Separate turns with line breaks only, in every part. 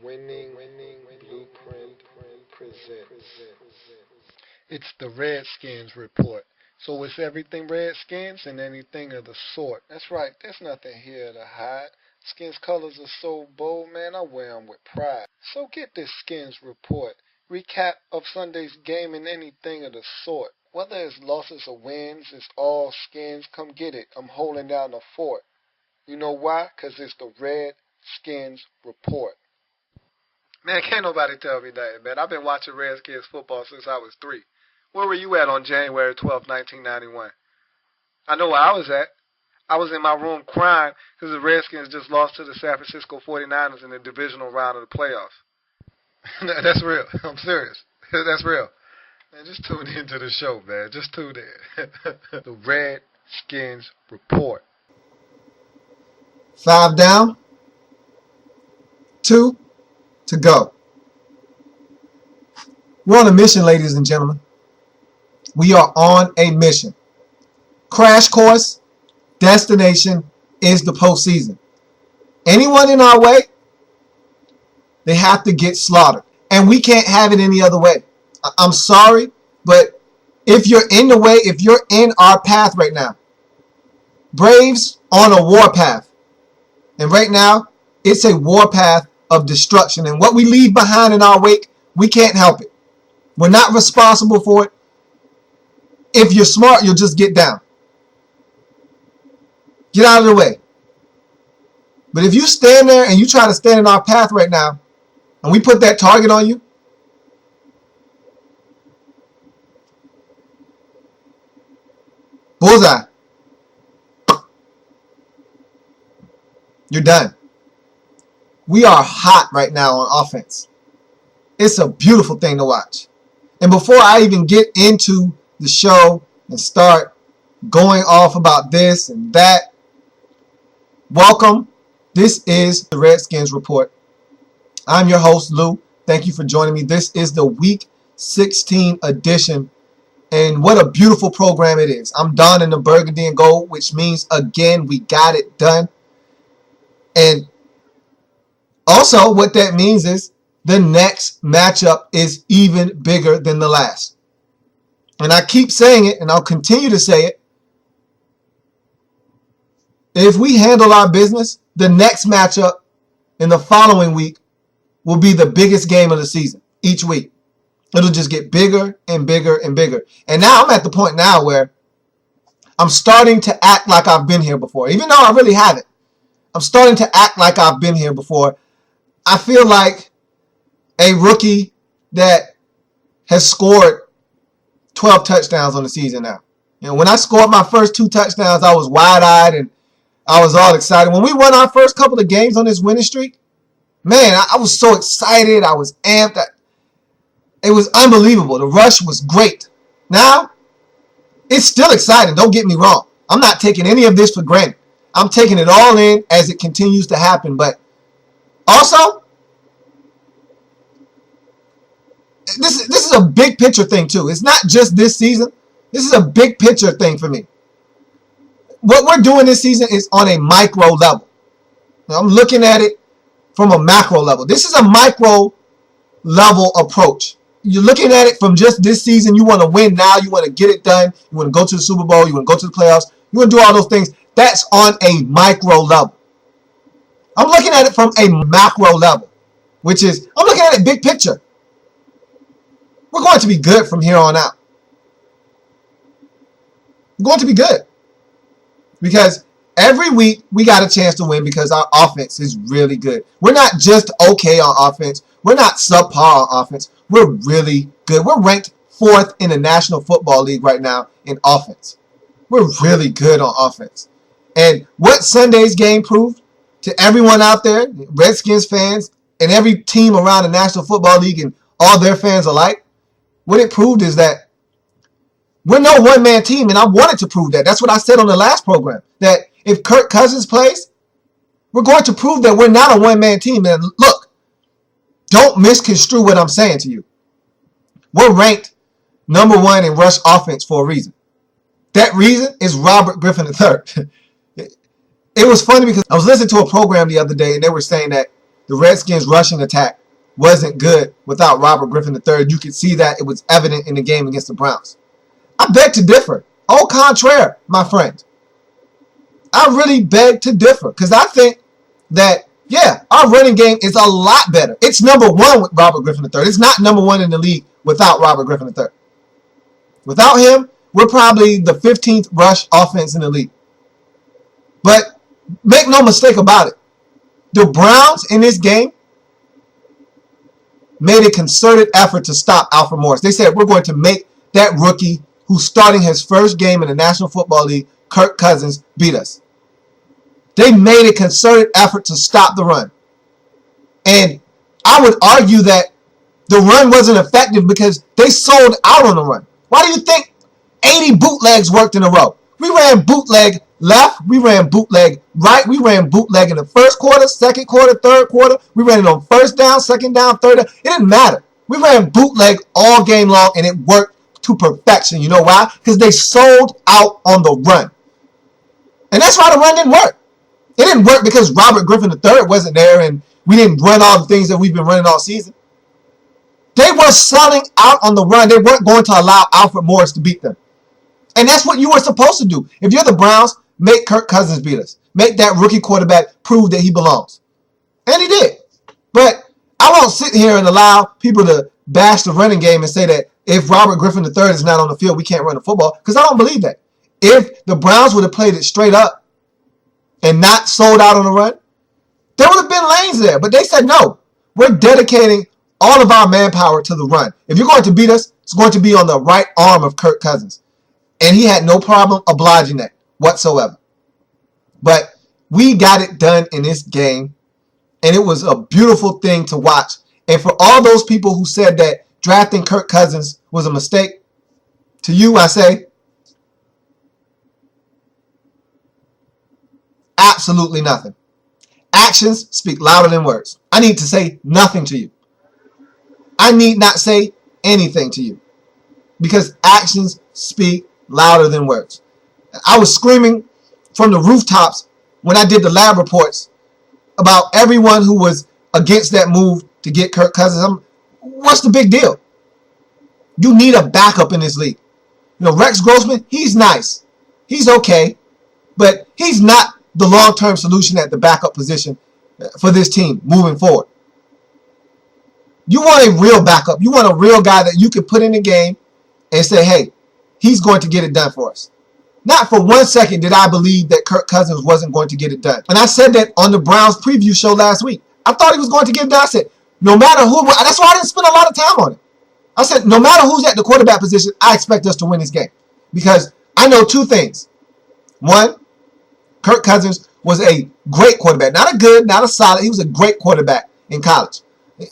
Winning Blueprint presents.
It's the Redskins Report. So it's everything Redskins and anything of the sort. That's right, there's nothing here to hide. Skins colors are so bold, man, I wear 'em with pride. So get this Skins Report. Recap of Sunday's game and anything of the sort. Whether it's losses or wins, it's all skins. Come get it. I'm holding down the fort. You know why? 'Cause it's the Redskins Report. Man, can't nobody tell me that, man. I've been watching Redskins football since I was 3. Where were you at on January 12th, 1991? I know where I was at. I was in my room crying because the Redskins just lost to the San Francisco 49ers in the divisional round of the playoffs. That's real. I'm serious. That's real. Man, just tune into the show, man. Just tune in. The Redskins Report.
5 down, 2 to go. We're on a mission, ladies and gentlemen. We are on a mission. Crash course, destination is the postseason. Anyone in our way, they have to get slaughtered. And we can't have it any other way. I'm sorry, but if you're in the way, if you're in our path right now, Braves on a war path. And right now, it's a war path of destruction. And what we leave behind in our wake, we can't help it. We're not responsible for it. If you're smart, you'll just get down. Get out of the way. But if you stand there and you try to stand in our path right now, and we put that target on you, bullseye. You're done. We are hot right now on offense. It's a beautiful thing to watch. And before I even get into the show and start going off about this and that, welcome. This is the Redskins Report. I'm your host, Lou. Thank you for joining me. This is the Week 16 edition. And what a beautiful program it is. I'm donning the burgundy and gold, which means, again, we got it done. And also what that means is the next matchup is even bigger than the last. And I keep saying it, and I'll continue to say it. If we handle our business, the next matchup in the following week will be the biggest game of the season each week. It'll just get bigger and bigger and bigger. And now I'm at the point now where I'm starting to act like I've been here before, even though I really haven't. I'm starting to act like I've been here before. I feel like a rookie that has scored 12 touchdowns on the season now. You know, when I scored my first 2 touchdowns, I was wide-eyed and I was all excited. When we won our first couple of games on this winning streak, man, I was so excited. I was amped. It was unbelievable. The rush was great. Now, it's still exciting. Don't get me wrong. I'm not taking any of this for granted. I'm taking it all in as it continues to happen. But also, this is a big picture thing too. It's not just this season. This is a big picture thing for me. What we're doing this season is on a micro level. I'm looking at it from a macro level. This is a micro level approach. You're looking at it from just this season. You want to win now. You want to get it done. You want to go to the Super Bowl. You want to go to the playoffs. You want to do all those things. That's on a micro level. I'm looking at it from a macro level, which is, I'm looking at it big picture. We're going to be good from here on out. We're going to be good. Because every week we got a chance to win because our offense is really good. We're not just okay on offense. We're not subpar on offense. We're really good. We're ranked 4th in the National Football League right now in offense. We're really good on offense. And what Sunday's game proved to everyone out there, Redskins fans, and every team around the National Football League and all their fans alike, what it proved is that we're no one-man team, and I wanted to prove that. That's what I said on the last program, that if Kirk Cousins plays, we're going to prove that we're not a one-man team. And look, don't misconstrue what I'm saying to you. We're ranked number 1 in rush offense for a reason. That reason is Robert Griffin III. It was funny because I was listening to a program the other day, and they were saying that the Redskins' rushing attack wasn't good without Robert Griffin III. You could see that. It was evident in the game against the Browns. I beg to differ. Au contraire, my friend. I really beg to differ because I think that, yeah, our running game is a lot better. It's number one with Robert Griffin III. It's not number one in the league without Robert Griffin III. Without him, we're probably the 15th rush offense in the league. But make no mistake about it. The Browns in this game made a concerted effort to stop Alfred Morris. They said, we're going to make that rookie who's starting his first game in the National Football League, Kirk Cousins, beat us. They made a concerted effort to stop the run. And I would argue that the run wasn't effective because they sold out on the run. Why do you think 80 bootlegs worked in a row? We ran bootleg left, we ran bootleg right, we ran bootleg in the first quarter, second quarter, third quarter. We ran it on first down, second down, third down. It didn't matter. We ran bootleg all game long, and it worked to perfection. You know why? Because they sold out on the run. And that's why the run didn't work. It didn't work because Robert Griffin III wasn't there and we didn't run all the things that we've been running all season. They were selling out on the run. They weren't going to allow Alfred Morris to beat them. And that's what you were supposed to do. If you're the Browns, make Kirk Cousins beat us. Make that rookie quarterback prove that he belongs. And he did. But I won't sit here and allow people to bash the running game and say that if Robert Griffin III is not on the field, we can't run the football, because I don't believe that. If the Browns would have played it straight up and not sold out on the run, there would have been lanes there. But they said, no, we're dedicating all of our manpower to the run. If you're going to beat us, it's going to be on the right arm of Kirk Cousins. And he had no problem obliging that whatsoever. But we got it done in this game, and it was a beautiful thing to watch. And for all those people who said that drafting Kirk Cousins was a mistake, to you I say, absolutely nothing. Actions speak louder than words. I need to say nothing to you. I need not say anything to you, because actions speak louder than words. I was screaming from the rooftops when I did the lab reports about everyone who was against that move to get Kirk Cousins. What's the big deal? You need a backup in this league. You know, Rex Grossman, he's nice. He's okay. But he's not the long-term solution at the backup position for this team moving forward. You want a real backup. You want a real guy that you can put in the game and say, hey, he's going to get it done for us. Not for 1 second did I believe that Kirk Cousins wasn't going to get it done. And I said that on the Browns preview show last week. I thought he was going to get it done. I said, no matter who, that's why I didn't spend a lot of time on it. I said, no matter who's at the quarterback position, I expect us to win this game. Because I know two things. One, Kirk Cousins was a great quarterback. Not a good, not a solid. He was a great quarterback in college.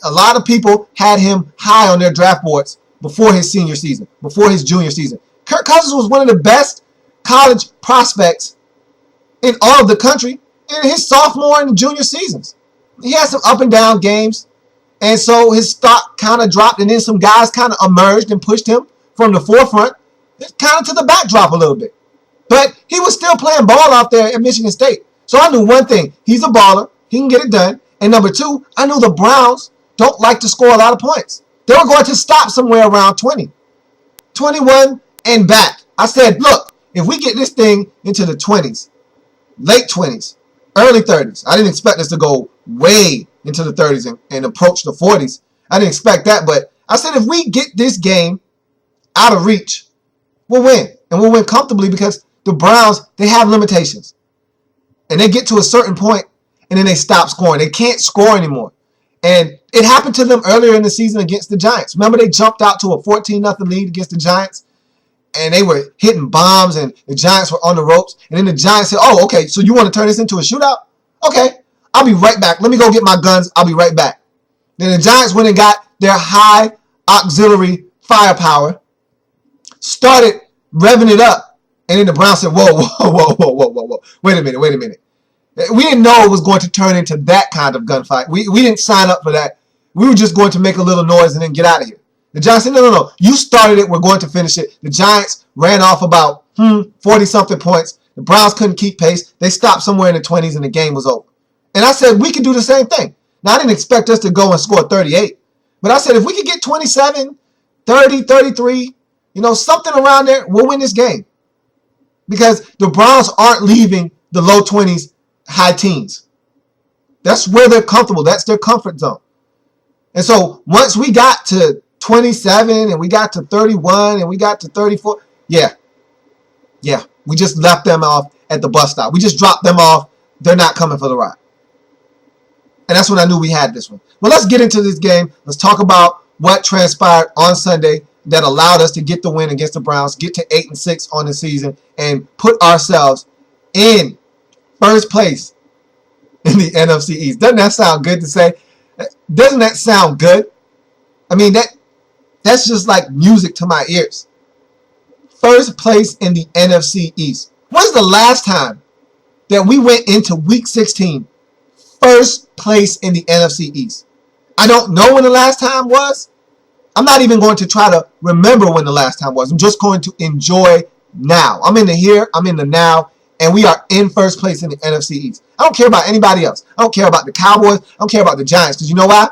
A lot of people had him high on their draft boards before his senior season, before his junior season. Kirk Cousins was one of the best college prospects in all of the country in his sophomore and junior seasons. He had some up and down games, and so his stock kind of dropped, and then some guys kind of emerged and pushed him from the forefront kind of to the backdrop a little bit. But he was still playing ball out there at Michigan State. So I knew one thing. He's a baller. He can get it done. And number two, I knew the Browns don't like to score a lot of points. They were going to stop somewhere around 20. 21 and back. I said, look, if we get this thing into the 20s, late 20s, early 30s, I didn't expect us to go way into the 30s and approach the 40s. I didn't expect that, but I said if we get this game out of reach, we'll win. And we'll win comfortably because the Browns, they have limitations. And they get to a certain point, and then they stop scoring. They can't score anymore. And it happened to them earlier in the season against the Giants. Remember, they jumped out to a 14-0 lead against the Giants, and they were hitting bombs, and the Giants were on the ropes. And then the Giants said, oh, okay, so you want to turn this into a shootout? Okay, I'll be right back. Let me go get my guns. I'll be right back. Then the Giants went and got their high auxiliary firepower, started revving it up, and then the Browns said, whoa. Wait a minute. We didn't know it was going to turn into that kind of gunfight. We didn't sign up for that. We were just going to make a little noise and then get out of here. The Giants said, no. You started it. We're going to finish it. The Giants ran off about 40-something points. The Browns couldn't keep pace. They stopped somewhere in the 20s, and the game was over. And I said, we can do the same thing. Now, I didn't expect us to go and score 38. But I said if we could get 27, 30, 33, something around there, we'll win this game. Because the Browns aren't leaving the low 20s, high teens. That's where they're comfortable. That's their comfort zone. And so once we got to 27 and we got to 31 and we got to 34, yeah, we just left them off at the bus stop. We just dropped them off. They're not coming for the ride. And that's when I knew we had this one. But let's get into this game. Let's talk about what transpired on Sunday that allowed us to get the win against the Browns, get to 8-6 on the season, and put ourselves in first place in the NFC East. Doesn't that sound good to say? Doesn't that sound good? I mean, that's just like music to my ears. First place in the NFC East. When's the last time that we went into Week 16 first place in the NFC East? I don't know when the last time was. I'm not even going to try to remember when the last time was. I'm just going to enjoy now. I'm in the here, I'm in the now, and we are in first place in the NFC East. I don't care about anybody else. I don't care about the Cowboys. I don't care about the Giants. Because you know why?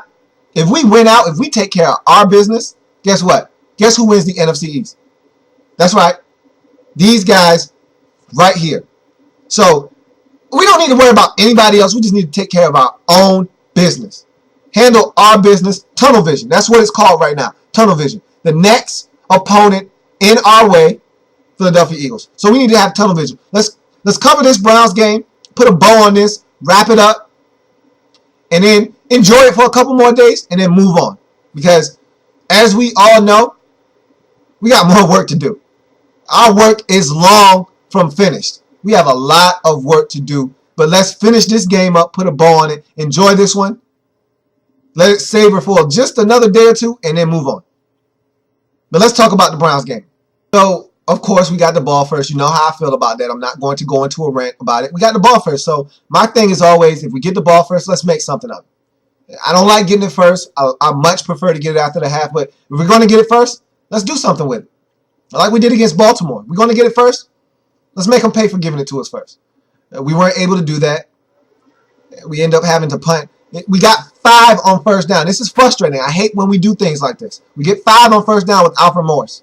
If we win out, if we take care of our business, guess what? Guess who wins the NFC East? That's right. These guys right here. So we don't need to worry about anybody else. We just need to take care of our own business. Handle our business. Tunnel vision. That's what it's called right now. Tunnel vision. The next opponent in our way, Philadelphia Eagles. So we need to have tunnel vision. Let's cover this Browns game. Put a bow on this. Wrap it up. And then enjoy it for a couple more days. And then move on. Because as we all know, we got more work to do. Our work is long from finished. We have a lot of work to do. But let's finish this game up. Put a bow on it. Enjoy this one. Let it savor for just another day or two, and then move on. But let's talk about the Browns game. So, of course, we got the ball first. You know how I feel about that. I'm not going to go into a rant about it. We got the ball first. So, my thing is always, if we get the ball first, let's make something of it. I don't like getting it first. I much prefer to get it after the half. But if we're going to get it first, let's do something with it. Like we did against Baltimore. We're going to get it first. Let's make them pay for giving it to us first. We weren't able to do that. We end up having to punt. We got 5 on first down. This is frustrating. I hate when we do things like this. We get 5 on first down with Alfred Morris.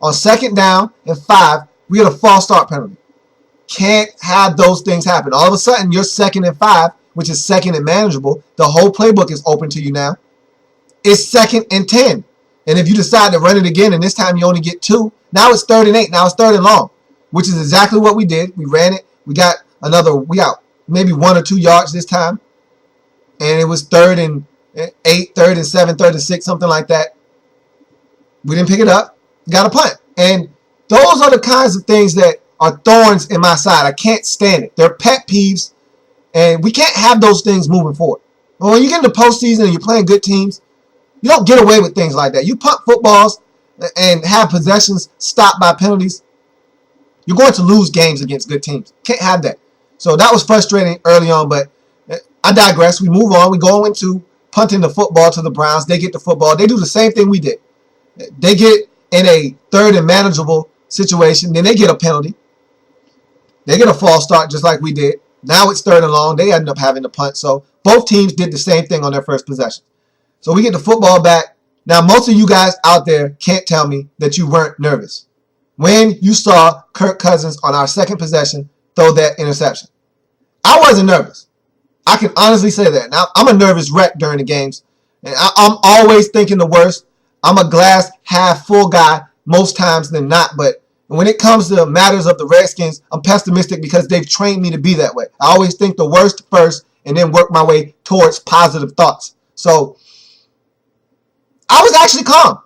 On second down and 5, we get a false start penalty. Can't have those things happen. All of a sudden, you're second and 5, which is second and manageable. The whole playbook is open to you now. It's second and 10. And if you decide to run it again, and this time you only get 2, now it's third and 8. Now it's third and long, which is exactly what we did. We ran it. We got maybe 1 or 2 yards this time. And it was third and 8, third and 7, third and 6, something like that. We didn't pick it up. Got a punt. And those are the kinds of things that are thorns in my side. I can't stand it. They're pet peeves. And we can't have those things moving forward. But when you get into postseason and you're playing good teams, you don't get away with things like that. You punt footballs and have possessions stopped by penalties, you're going to lose games against good teams. Can't have that. So that was frustrating early on, but I digress. We move on. We go into punting the football to the Browns. They get the football. They do the same thing we did. They get in a third and manageable situation. Then they get a penalty. They get a false start just like we did. Now it's third and long. They end up having to punt. So both teams did the same thing on their first possession. So we get the football back. Now most of you guys out there can't tell me that you weren't nervous when you saw Kirk Cousins on our second possession throw that interception. I wasn't nervous. I can honestly say that. Now, I'm a nervous wreck during the games. And I'm always thinking the worst. I'm a glass half full guy most times than not. But when it comes to matters of the Redskins, I'm pessimistic because they've trained me to be that way. I always think the worst first and then work my way towards positive thoughts. So I was actually calm.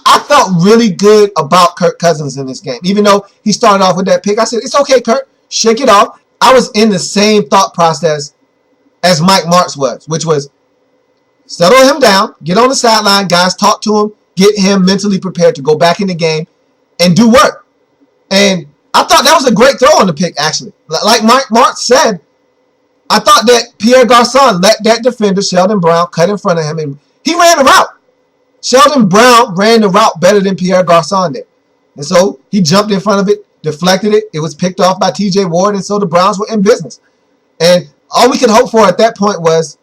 I felt really good about Kirk Cousins in this game. Even though he started off with that pick, I said, it's okay, Kirk. Shake it off. I was in the same thought process as Mike Martz was, which was settle him down, get on the sideline, guys, talk to him, get him mentally prepared to go back in the game and do work. And I thought that was a great throw on the pick, actually. Like Mike Martz said, I thought that Pierre Garçon let that defender, Sheldon Brown, cut in front of him, and he ran the route. Sheldon Brown ran the route better than Pierre Garçon did. And so he jumped in front of it, deflected it. It was picked off by T.J. Ward, and so the Browns were in business. And all we could hope for at that point was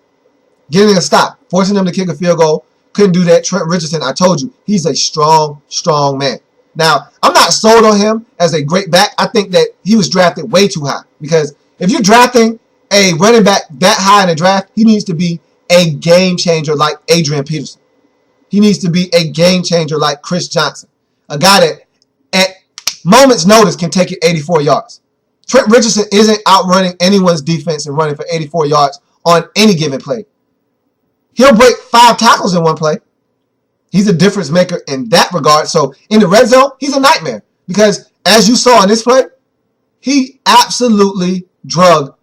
getting a stop, forcing them to kick a field goal. Couldn't do that. Trent Richardson, I told you, he's a strong, strong man. Now, I'm not sold on him as a great back. I think that he was drafted way too high, because if you're drafting a running back that high in the draft, he needs to be a game changer like Adrian Peterson. He needs to be a game changer like Chris Johnson, a guy that at moment's notice can take it 84 yards. Trent Richardson isn't outrunning anyone's defense and running for 84 yards on any given play. He'll break 5 tackles in one play. He's a difference maker in that regard. So in the red zone, he's a nightmare, because as you saw in this play, he absolutely drugged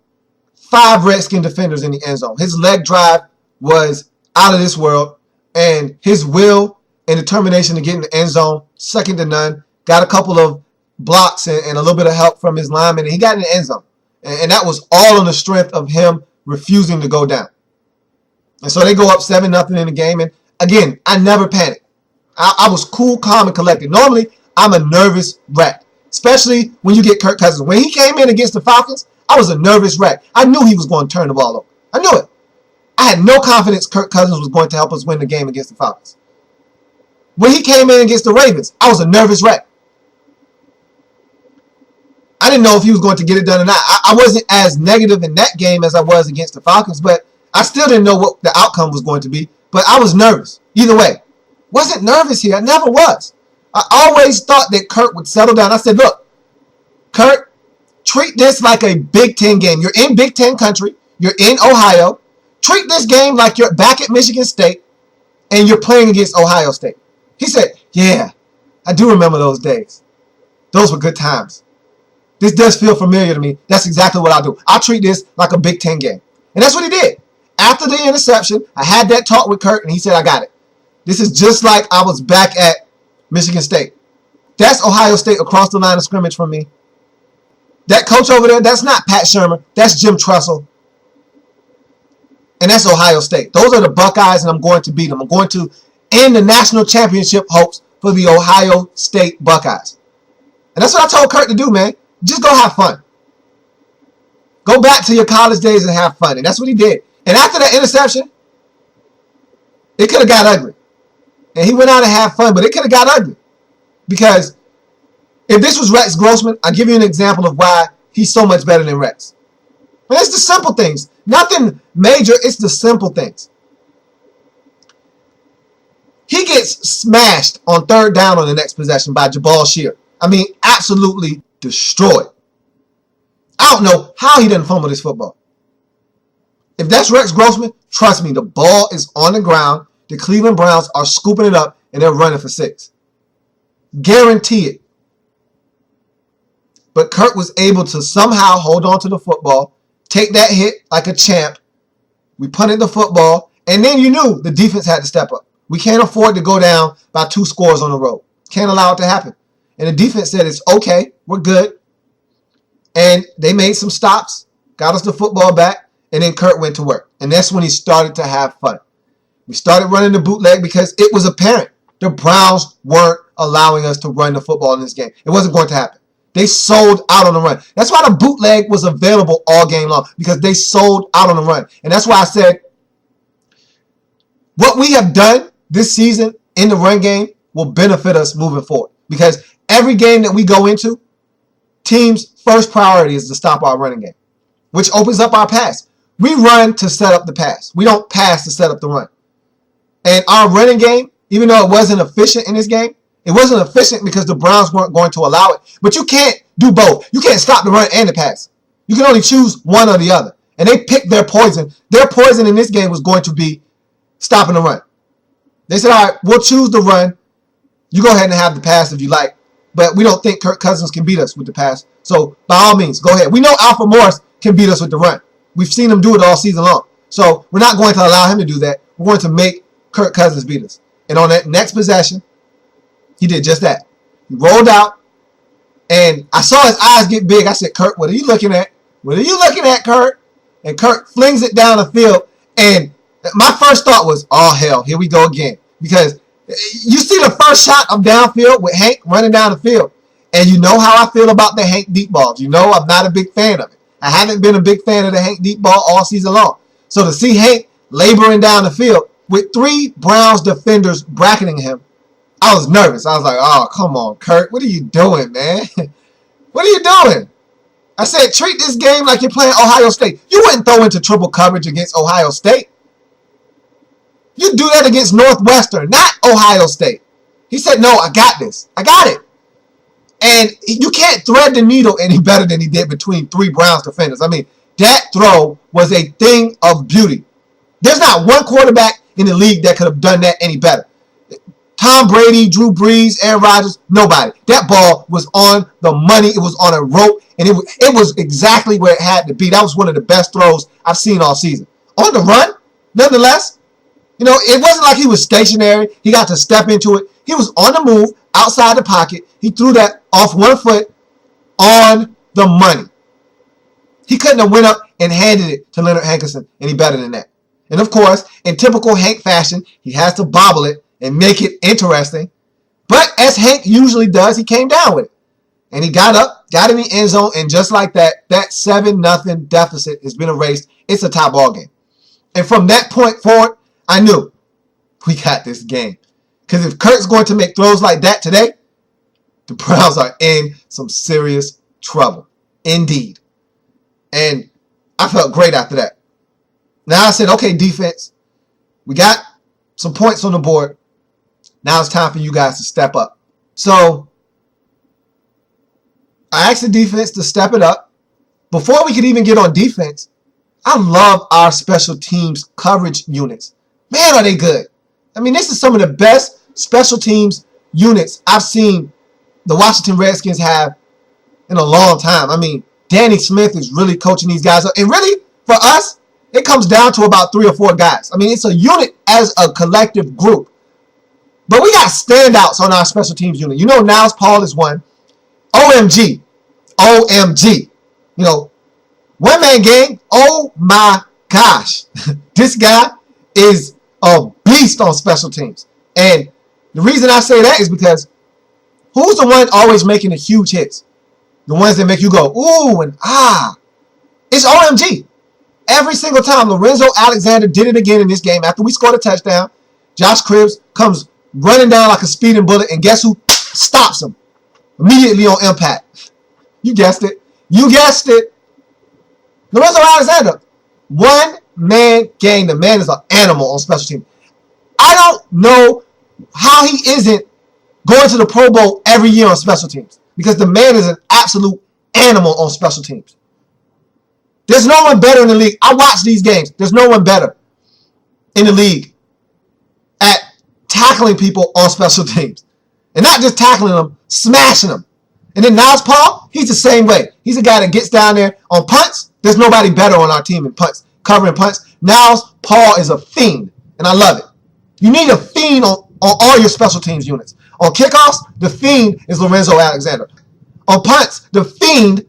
5 Redskin defenders in the end zone. His leg drive was out of this world, and his will and determination to get in the end zone, second to none. Got a couple of blocks and a little bit of help from his lineman, and he got in the end zone. And that was all on the strength of him refusing to go down. And so they go up 7-0 in the game. And again, I never panicked. I was cool, calm, and collected. Normally, I'm a nervous wreck, especially when you get Kirk Cousins. When he came in against the Falcons, I was a nervous wreck. I knew he was going to turn the ball over. I knew it. I had no confidence Kirk Cousins was going to help us win the game against the Falcons. When he came in against the Ravens, I was a nervous wreck. I didn't know if he was going to get it done or not. I wasn't as negative in that game as I was against the Falcons, but I still didn't know what the outcome was going to be. But I was nervous. Either way. Wasn't nervous here. I never was. I always thought that Kirk would settle down. I said, look, Kirk, treat this like a Big Ten game. You're in Big Ten country. You're in Ohio. Treat this game like you're back at Michigan State and you're playing against Ohio State. He said, yeah, I do remember those days. Those were good times. This does feel familiar to me. That's exactly what I'll do. I'll treat this like a Big Ten game. And that's what he did. After the interception, I had that talk with Kirk, and he said, I got it. This is just like I was back at Michigan State. That's Ohio State across the line of scrimmage from me. That coach over there, that's not Pat Shermer. That's Jim Tressel. And that's Ohio State. Those are the Buckeyes, and I'm going to beat them. I'm going to end the national championship hopes for the Ohio State Buckeyes. And that's what I told Kirk to do, man. Just go have fun. Go back to your college days and have fun. And that's what he did. And after that interception, it could have got ugly. And he went out and had fun, but it could have got ugly. Because if this was Rex Grossman, I'll give you an example of why he's so much better than Rex. And it's the simple things. Nothing major, it's the simple things. He gets smashed on third down on the next possession by Jabal Shear. I mean, absolutely destroyed. I don't know how he didn't fumble this football. If that's Rex Grossman, trust me, the ball is on the ground. The Cleveland Browns are scooping it up, and they're running for 6. Guarantee it. But Kirk was able to somehow hold on to the football, take that hit like a champ. We punted the football, and then you knew the defense had to step up. We can't afford to go down by 2 scores on the road. Can't allow it to happen. And the defense said, it's okay, we're good. And they made some stops, got us the football back, and then Kirk went to work. And that's when he started to have fun. We started running the bootleg because it was apparent the Browns weren't allowing us to run the football in this game. It wasn't going to happen. They sold out on the run. That's why the bootleg was available all game long, because they sold out on the run. And that's why I said what we have done this season in the run game will benefit us moving forward. Because every game that we go into, team's first priority is to stop our running game, which opens up our pass. We run to set up the pass. We don't pass to set up the run. And our running game, even though it wasn't efficient in this game, it wasn't efficient because the Browns weren't going to allow it. But you can't do both. You can't stop the run and the pass. You can only choose one or the other. And they picked their poison. Their poison in this game was going to be stopping the run. They said, all right, we'll choose the run. You go ahead and have the pass if you like. But we don't think Kirk Cousins can beat us with the pass. So by all means, go ahead. We know Alfred Morris can beat us with the run. We've seen him do it all season long. So we're not going to allow him to do that. We're going to make Kirk Cousins beat us. And on that next possession, he did just that. He rolled out, and I saw his eyes get big. I said, Kirk, what are you looking at? What are you looking at, Kirk? And Kirk flings it down the field. And my first thought was, oh, hell, here we go again. Because you see the first shot of downfield with Hank running down the field. And you know how I feel about the Hank deep balls. You know I'm not a big fan of it. I haven't been a big fan of the Hank deep ball all season long. So to see Hank laboring down the field with 3 Browns defenders bracketing him. I was nervous. I was like, oh, come on, Kurt. What are you doing, man? What are you doing? I said, treat this game like you're playing Ohio State. You wouldn't throw into triple coverage against Ohio State. You do that against Northwestern, not Ohio State. He said, no, I got this. I got it. And you can't thread the needle any better than he did between 3 Browns defenders. I mean, that throw was a thing of beauty. There's not one quarterback in the league that could have done that any better. Tom Brady, Drew Brees, Aaron Rodgers, nobody. That ball was on the money. It was on a rope, and it was exactly where it had to be. That was one of the best throws I've seen all season. On the run, nonetheless, it wasn't like he was stationary. He got to step into it. He was on the move, outside the pocket. He threw that off one foot on the money. He couldn't have went up and handed it to Leonard Hankerson any better than that. And, of course, in typical Hank fashion, he has to bobble it and make it interesting. But as Hank usually does, he came down with it. And he got up, got in the end zone, and just like that, that 7-0 deficit has been erased. It's a tie ball game. And from that point forward, I knew we got this game. Because if Kurt's going to make throws like that today, the Browns are in some serious trouble. Indeed. And I felt great after that. Now I said, okay, defense, we got some points on the board. Now it's time for you guys to step up. So I asked the defense to step it up. Before we could even get on defense, I love our special teams coverage units. Man, are they good. I mean, this is some of the best special teams units I've seen the Washington Redskins have in a long time. I mean, Danny Smith is really coaching these guys up. And really, for us, it comes down to about 3 or 4 guys. I mean, it's a unit as a collective group. But we got standouts on our special teams unit. Niles Paul is one. OMG. OMG. One-man gang. Oh, my gosh. This guy is a beast on special teams. And the reason I say that is because who's the one always making the huge hits? The ones that make you go, ooh, and ah. It's OMG. Every single time. Lorenzo Alexander did it again in this game. After we scored a touchdown, Josh Cribbs comes running down like a speeding bullet, and guess who stops him? Immediately on impact. You guessed it. You guessed it. Lorenzo Alexander. One-man gang. The man is an animal on special teams. I don't know how he isn't going to the Pro Bowl every year on special teams, because the man is an absolute animal on special teams. There's no one better in the league. I watch these games. There's no one better in the league at tackling people on special teams. And not just tackling them, smashing them. And then Niles Paul, he's the same way. He's a guy that gets down there on punts. There's nobody better on our team in punts, covering punts. Niles Paul is a fiend, and I love it. You need a fiend on all your special teams units. On kickoffs, the fiend is Lorenzo Alexander. On punts, the fiend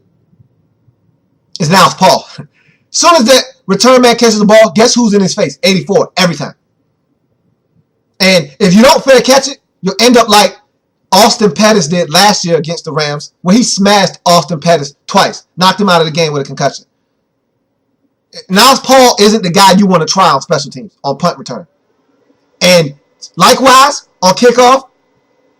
is Niles Paul. As soon as that return man catches the ball, guess who's in his face? 84, every time. And if you don't fair catch it, you'll end up like Austin Pettis did last year against the Rams, where he smashed Austin Pettis twice, knocked him out of the game with a concussion. Niles Paul isn't the guy you want to try on special teams, on punt return. And likewise, on kickoff,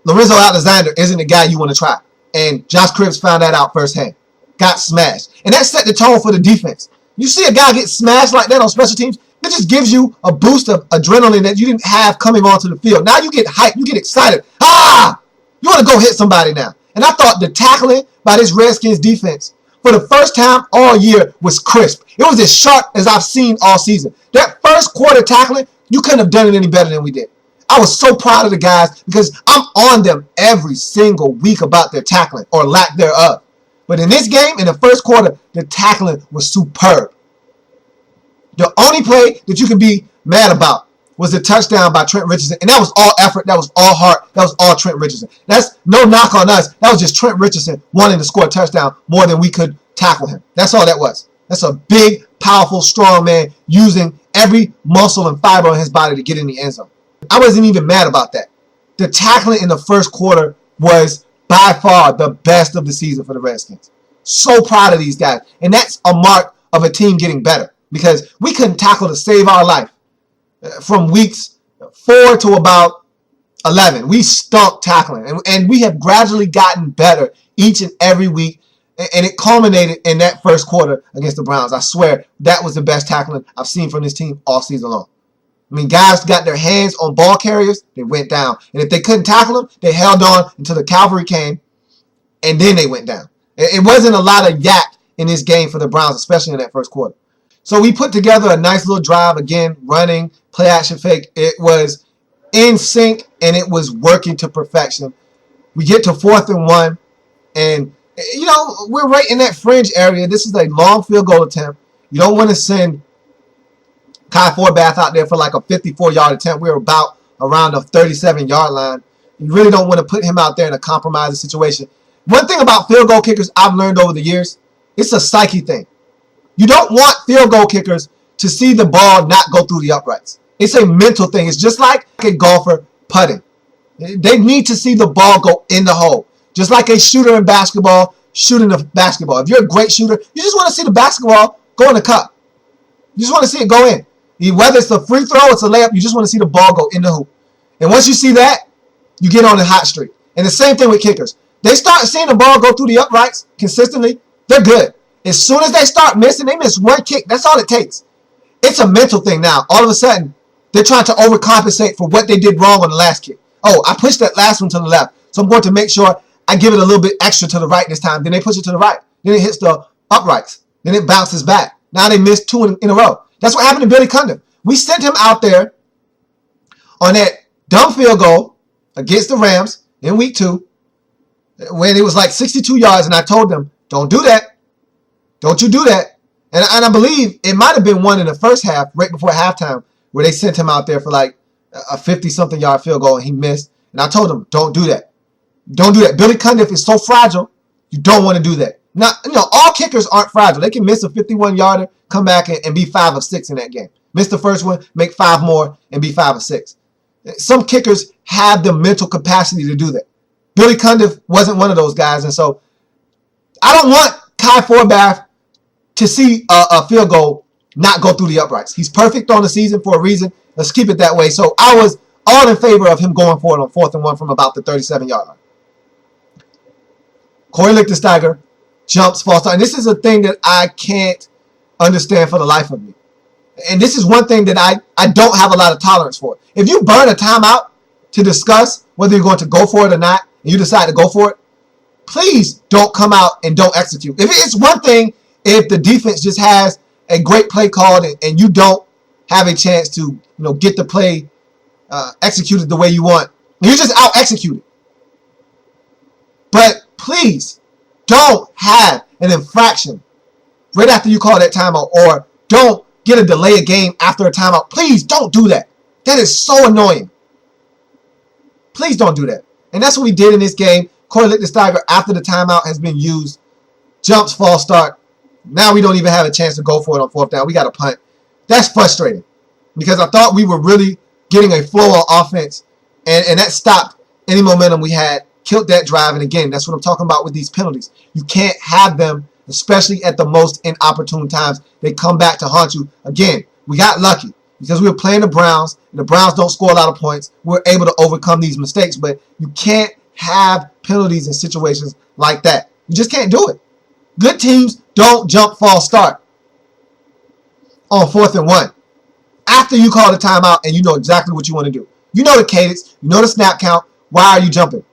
Lorenzo Alexander isn't the guy you want to try. And Josh Cribbs found that out firsthand. Got smashed. And that set the tone for the defense. You see a guy get smashed like that on special teams, it just gives you a boost of adrenaline that you didn't have coming onto the field. Now you get hyped. You get excited. Ah! You want to go hit somebody now. And I thought the tackling by this Redskins defense for the first time all year was crisp. It was as sharp as I've seen all season. That first quarter tackling, you couldn't have done it any better than we did. I was so proud of the guys because I'm on them every single week about their tackling or lack thereof. But in this game, in the first quarter, the tackling was superb. The only play that you can be mad about was the touchdown by Trent Richardson. And that was all effort. That was all heart. That was all Trent Richardson. That's no knock on us. That was just Trent Richardson wanting to score a touchdown more than we could tackle him. That's all that was. That's a big, powerful, strong man using every muscle and fiber on his body to get in the end zone. I wasn't even mad about that. The tackling in the first quarter was by far the best of the season for the Redskins. So proud of these guys. And that's a mark of a team getting better, because we couldn't tackle to save our life from weeks 4 to about 11. We stunk tackling, and we have gradually gotten better each and every week, and it culminated in that first quarter against the Browns. I swear, that was the best tackling I've seen from this team all season long. I mean, guys got their hands on ball carriers, they went down. And if they couldn't tackle them, they held on until the cavalry came, and then they went down. It wasn't a lot of yak in this game for the Browns, especially in that first quarter. So we put together a nice little drive, again, running, play action fake. It was in sync, and it was working to perfection. We get to 4th and 1, and, you know, we're right in that fringe area. This is a long field goal attempt. You don't want to send Kai Forbath out there for like a 54-yard attempt. We're about around the 37-yard line. You really don't want to put him out there in a compromising situation. One thing about field goal kickers I've learned over the years, it's a psyche thing. You don't want field goal kickers to see the ball not go through the uprights. It's a mental thing. It's just like a golfer putting. They need to see the ball go in the hole. Just like a shooter in basketball shooting the basketball. If you're a great shooter, you just want to see the basketball go in the cup. You just want to see it go in. Whether it's a free throw, it's a layup, you just want to see the ball go in the hoop. And once you see that, you get on a hot streak. And the same thing with kickers. They start seeing the ball go through the uprights consistently, they're good. As soon as they start missing, they miss one kick. That's all it takes. It's a mental thing now. All of a sudden, they're trying to overcompensate for what they did wrong on the last kick. Oh, I pushed that last one to the left, so I'm going to make sure I give it a little bit extra to the right this time. Then they push it to the right. Then it hits the uprights. Then it bounces back. Now they missed 2 in a row. That's what happened to Billy Cundiff. We sent him out there on that dumb field goal against the Rams in week 2 when it was like 62 yards, and I told them, don't do that. Don't you do that. And I believe it might have been one in the first half, right before halftime, where they sent him out there for like a 50-something yard field goal, and he missed. And I told him, don't do that. Don't do that. Billy Cundiff is so fragile, you don't want to do that. Now, you know, all kickers aren't fragile. They can miss a 51-yarder, come back and be 5 of 6 in that game. Miss the first one, make 5 more, and be 5 of 6. Some kickers have the mental capacity to do that. Billy Cundiff wasn't one of those guys, and so I don't want Kai Forbath to see a field goal not go through the uprights. He's perfect on the season for a reason. Let's keep it that way. So I was all in favor of him going for it on 4th and 1 from about the 37-yard line. Corey Lichtensteiger jumps, false start. And this is a thing that I can't understand for the life of me. And this is one thing that I don't have a lot of tolerance for. If you burn a timeout to discuss whether you're going to go for it or not, and you decide to go for it, please don't come out and don't execute. If it's one thing, if the defense just has a great play called and you don't have a chance to get the play executed the way you want, you're just out executed. But please don't have an infraction right after you call that timeout, or don't get a delay a game after a timeout. Please don't do that. That is so annoying. Please don't do that. And that's what we did in this game. Corey Lichtensteiger, after the timeout has been used, jumps, false start. Now we don't even have a chance to go for it on 4th down. We got to punt. That's frustrating because I thought we were really getting a flow on offense, and that stopped any momentum we had, killed that drive. And again, that's what I'm talking about with these penalties. You can't have them, especially at the most inopportune times. They come back to haunt you. Again, we got lucky because we were playing the Browns, and the Browns don't score a lot of points. We're able to overcome these mistakes, but you can't have penalties in situations like that. You just can't do it. Good teams don't jump false start on 4th and 1 after you call the timeout and you know exactly what you want to do. You know the cadence. You know the snap count. Why are you jumping?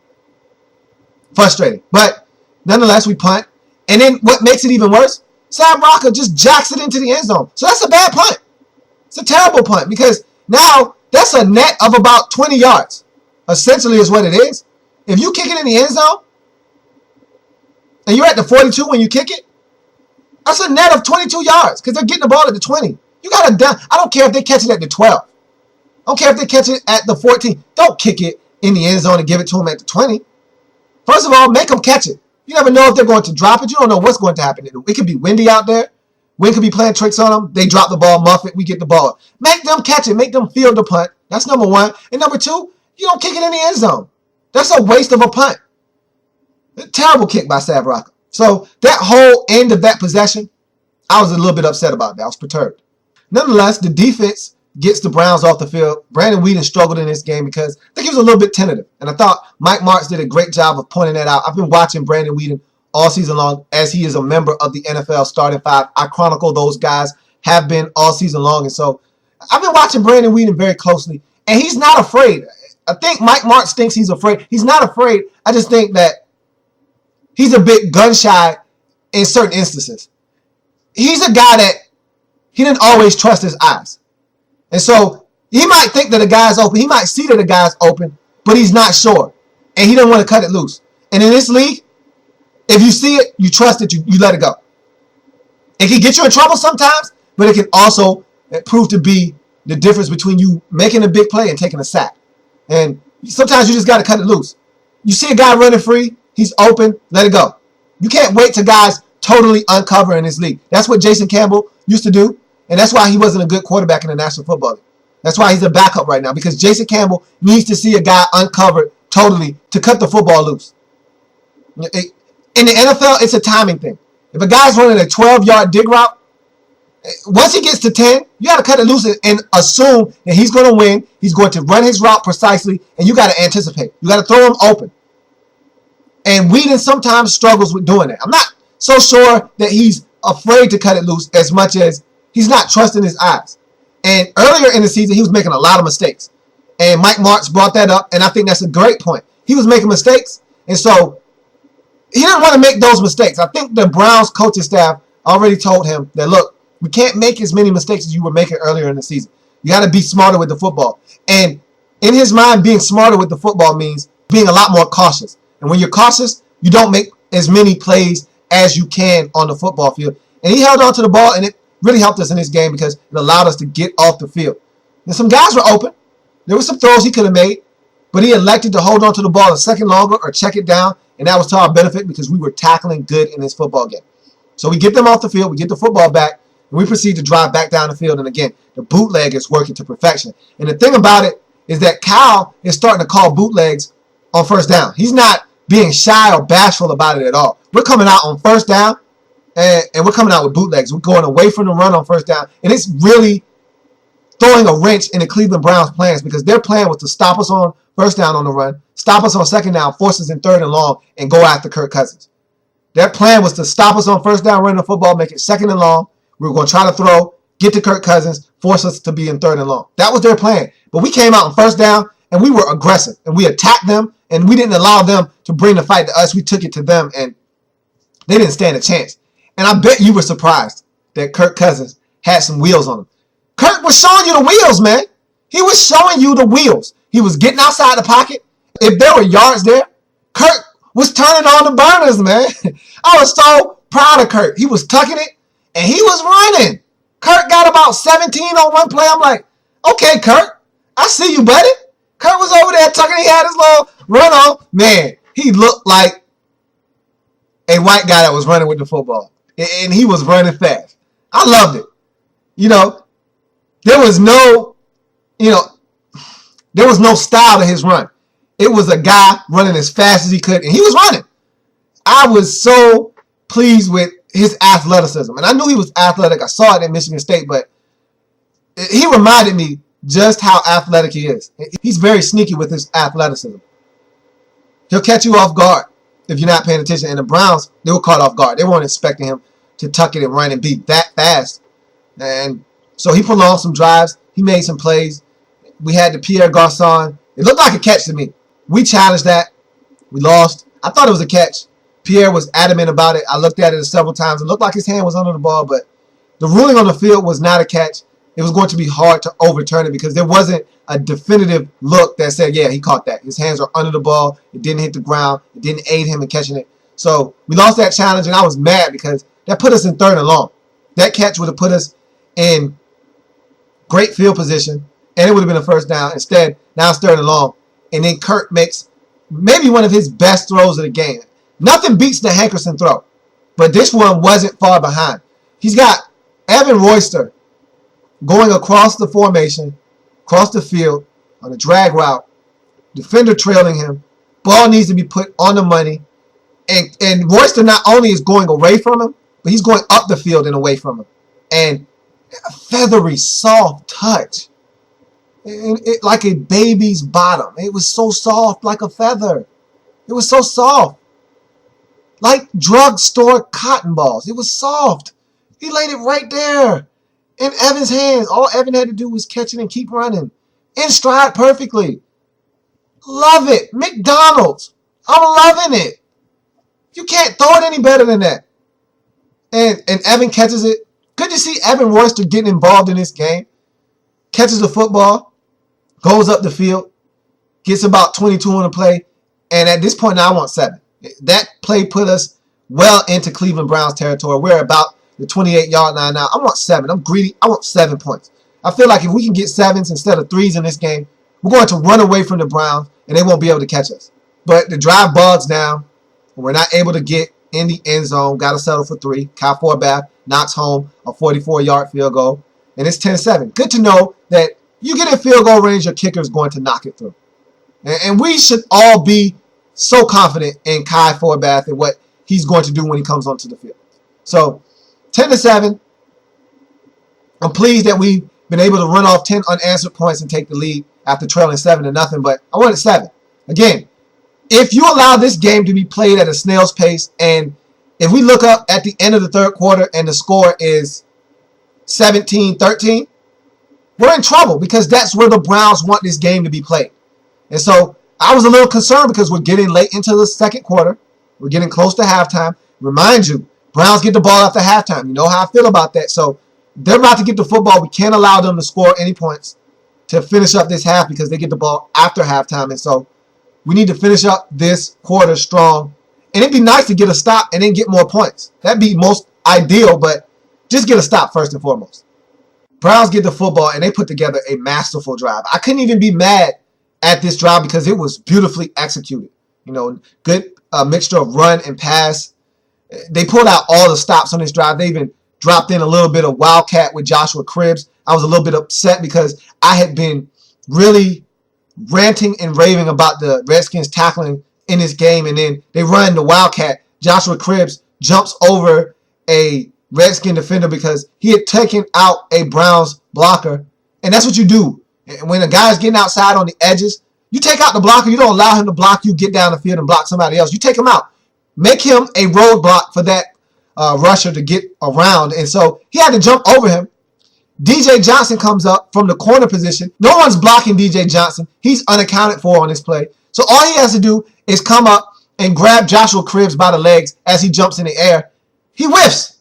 Frustrating. But nonetheless, we punt. And then what makes it even worse, Sam Rocca just jacks it into the end zone. So that's a bad punt. It's a terrible punt because now that's a net of about 20 yards. Essentially is what it is. If you kick it in the end zone, and you're at the 42 when you kick it, that's a net of 22 yards because they're getting the ball at the 20. You got to down. I don't care if they catch it at the 12. I don't care if they catch it at the 14. Don't kick it in the end zone and give it to them at the 20. First of all, make them catch it. You never know if they're going to drop it. You don't know what's going to happen. It could be windy out there. Wind could be playing tricks on them. They drop the ball, muff it, we get the ball. Make them catch it. Make them field the punt. That's number one. And number two, you don't kick it in the end zone. That's a waste of a punt. A terrible kick by Sam Rocca. So that whole end of that possession, I was a little bit upset about that. I was perturbed. Nonetheless, the defense gets the Browns off the field. Brandon Weeden struggled in this game because I think he was a little bit tentative. And I thought Mike Martz did a great job of pointing that out. I've been watching Brandon Weeden all season long as he is a member of the NFL starting five. I chronicle those guys, have been all season long. And so I've been watching Brandon Weeden very closely. And he's not afraid. I think Mike Martz thinks he's afraid. He's not afraid. I just think that he's a bit gun-shy in certain instances. He's a guy that he didn't always trust his eyes. And so he might think that a guy's open. He might see that a guy's open, but he's not sure. And he doesn't want to cut it loose. And in this league, if you see it, you trust it, you let it go. It can get you in trouble sometimes, but it can also prove to be the difference between you making a big play and taking a sack. And sometimes you just got to cut it loose. You see a guy running free, he's open, let it go. You can't wait till guys totally uncover in this league. That's what Jason Campbell used to do, and that's why he wasn't a good quarterback in the National Football League. That's why he's a backup right now, because Jason Campbell needs to see a guy uncovered totally to cut the football loose. In the NFL, it's a timing thing. If a guy's running a 12-yard dig route, once he gets to 10, you got to cut it loose and assume that he's going to win. He's going to run his route precisely, and you got to anticipate. You got to throw him open. And Weeden sometimes struggles with doing that. I'm not so sure that he's afraid to cut it loose as much as he's not trusting his eyes. And earlier in the season, he was making a lot of mistakes. And Mike Martz brought that up, and I think that's a great point. He was making mistakes, and so he didn't want to make those mistakes. I think the Browns coaching staff already told him that, look, we can't make as many mistakes as you were making earlier in the season. You got to be smarter with the football. And in his mind, being smarter with the football means being a lot more cautious. And when you're cautious, you don't make as many plays as you can on the football field. And he held on to the ball, and it really helped us in this game because it allowed us to get off the field. And some guys were open. There were some throws he could have made, but he elected to hold on to the ball a second longer or check it down, and that was to our benefit because we were tackling good in this football game. So we get them off the field, we get the football back, and we proceed to drive back down the field. And again, the bootleg is working to perfection. And the thing about it is that Kyle is starting to call bootlegs on first down. He's not being shy or bashful about it at all. We're coming out on first down, and we're coming out with bootlegs. We're going away from the run on first down, and it's really throwing a wrench in the Cleveland Browns' plans because their plan was to stop us on first down on the run, stop us on second down, force us in third and long, and go after Kirk Cousins. Their plan was to stop us on first down running the football, make it second and long. We were going to try to throw, get to Kirk Cousins, force us to be in third and long. That was their plan. But we came out on first down, and we were aggressive, and we attacked them, and we didn't allow them to bring the fight to us. We took it to them, and they didn't stand a chance. And I bet you were surprised that Kirk Cousins had some wheels on him. Kirk was showing you the wheels, man. He was showing you the wheels. He was getting outside the pocket. If there were yards there, Kirk was turning on the burners, man. I was so proud of Kirk. He was tucking it, and he was running. Kirk got about 17 on one play. I'm like, okay, Kirk, I see you, buddy. Kirk was over there tucking. He had his little run on. Man, he looked like a white guy that was running with the football, and he was running fast. I loved it. There was no style to his run. It was a guy running as fast as he could, and he was running. I was so pleased with his athleticism, and I knew he was athletic. I saw it at Michigan State, but he reminded me just how athletic he is. He's very sneaky with his athleticism. He'll catch you off guard if you're not paying attention, and the Browns, they were caught off guard. They weren't expecting him to tuck it and run and be that fast, and so he prolonged some drives. He made some plays. We had the Pierre Garçon. It looked like a catch to me. We challenged that. We lost. I thought it was a catch. Pierre was adamant about it. I looked at it several times. It looked like his hand was under the ball, but the ruling on the field was not a catch. It was going to be hard to overturn it because there wasn't a definitive look that said, yeah, he caught that. His hands were under the ball. It didn't hit the ground. It didn't aid him in catching it. So we lost that challenge, and I was mad because that put us in third and long. That catch would have put us in great field position, and it would have been a first down. Instead, now it's third and long. And then Kirk makes maybe one of his best throws of the game. Nothing beats the Hankerson throw, but this one wasn't far behind. He's got Evan Royster going across the formation, across the field on a drag route, defender trailing him. Ball needs to be put on the money. And Royster not only is going away from him, but he's going up the field and away from him. And a feathery, soft touch. like a baby's bottom. It was so soft, like a feather. It was so soft. Like drugstore cotton balls. It was soft. He laid it right there in Evan's hands. All Evan had to do was catch it and keep running. In stride perfectly. Love it. McDonald's. I'm loving it. You can't throw it any better than that. And Evan catches it. Good to see Evan Royster getting involved in this game. Catches the football. Goes up the field. Gets about 22 on the play. And at this point now I want 7. That play put us well into Cleveland Browns territory. We're about the 28-yard line now. I want 7. I'm greedy. I want 7 points. I feel like if we can get 7s instead of 3s in this game, we're going to run away from the Browns and they won't be able to catch us. But the drive bogs down. We're not able to get in the end zone. Got to settle for 3. Kyle Forbath knocks home a 44-yard field goal. And it's 10-7. Good to know that you get in field goal range, your kicker is going to knock it through. And we should all be so confident in Kai Forbath and what he's going to do when he comes onto the field. So, 10-7. I'm pleased that we've been able to run off 10 unanswered points and take the lead after trailing 7-0, but I wanted 7. Again, if you allow this game to be played at a snail's pace, and if we look up at the end of the third quarter and the score is 17-13, we're in trouble because that's where the Browns want this game to be played. And so I was a little concerned because we're getting late into the second quarter. We're getting close to halftime. Remind you, Browns get the ball after halftime. You know how I feel about that. So they're about to get the football. We can't allow them to score any points to finish up this half because they get the ball after halftime. And so we need to finish up this quarter strong. And it'd be nice to get a stop and then get more points. That'd be most ideal, but just get a stop first and foremost. Browns get the football and they put together a masterful drive. I couldn't even be mad at this drive because it was beautifully executed. You know, good mixture of run and pass. They pulled out all the stops on this drive. They even dropped in a little bit of wildcat with Joshua Cribbs. I was a little bit upset because I had been really ranting and raving about the Redskins tackling in this game, and then they run the wildcat. Joshua Cribbs jumps over a Redskin defender because he had taken out a Browns blocker, and that's what you do. When a guy's getting outside on the edges, you take out the blocker. You don't allow him to block you, get down the field and block somebody else. You take him out. Make him a roadblock for that rusher to get around, and so he had to jump over him. DJ Johnson comes up from the corner position. No one's blocking DJ Johnson. He's unaccounted for on this play. So all he has to do is come up and grab Joshua Cribbs by the legs as he jumps in the air. He whiffs.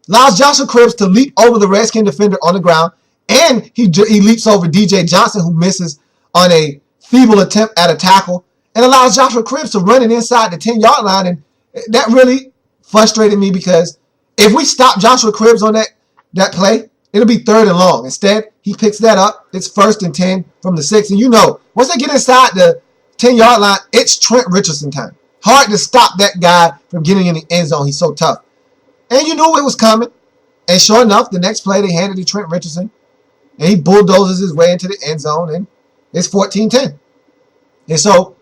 Allows Joshua Cribbs to leap over the Redskin defender on the ground. And he leaps over DJ Johnson, who misses on a feeble attempt at a tackle. And allows Joshua Cribbs to run it inside the 10-yard line. And that really frustrated me because if we stop Joshua Cribbs on that play, it'll be 3rd and long. Instead, he picks that up. It's 1st and 10 from the 6. And you know, once they get inside the 10-yard line, it's Trent Richardson time. Hard to stop that guy from getting in the end zone. He's so tough. And you knew it was coming. And sure enough, the next play they handed to Trent Richardson. And he bulldozes his way into the end zone. And it's 14-10. And so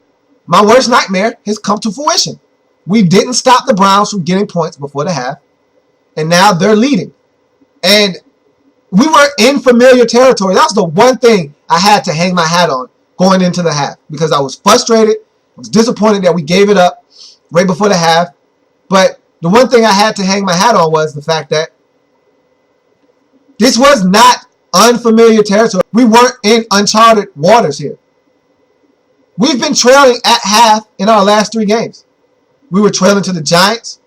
my worst nightmare has come to fruition. We didn't stop the Browns from getting points before the half. And now they're leading. And we were in familiar territory. That was the one thing I had to hang my hat on going into the half because I was frustrated. I was disappointed that we gave it up right before the half. But the one thing I had to hang my hat on was the fact that this was not unfamiliar territory. We weren't in uncharted waters here. We've been trailing at half in our last 3 games. We were trailing to the Giants.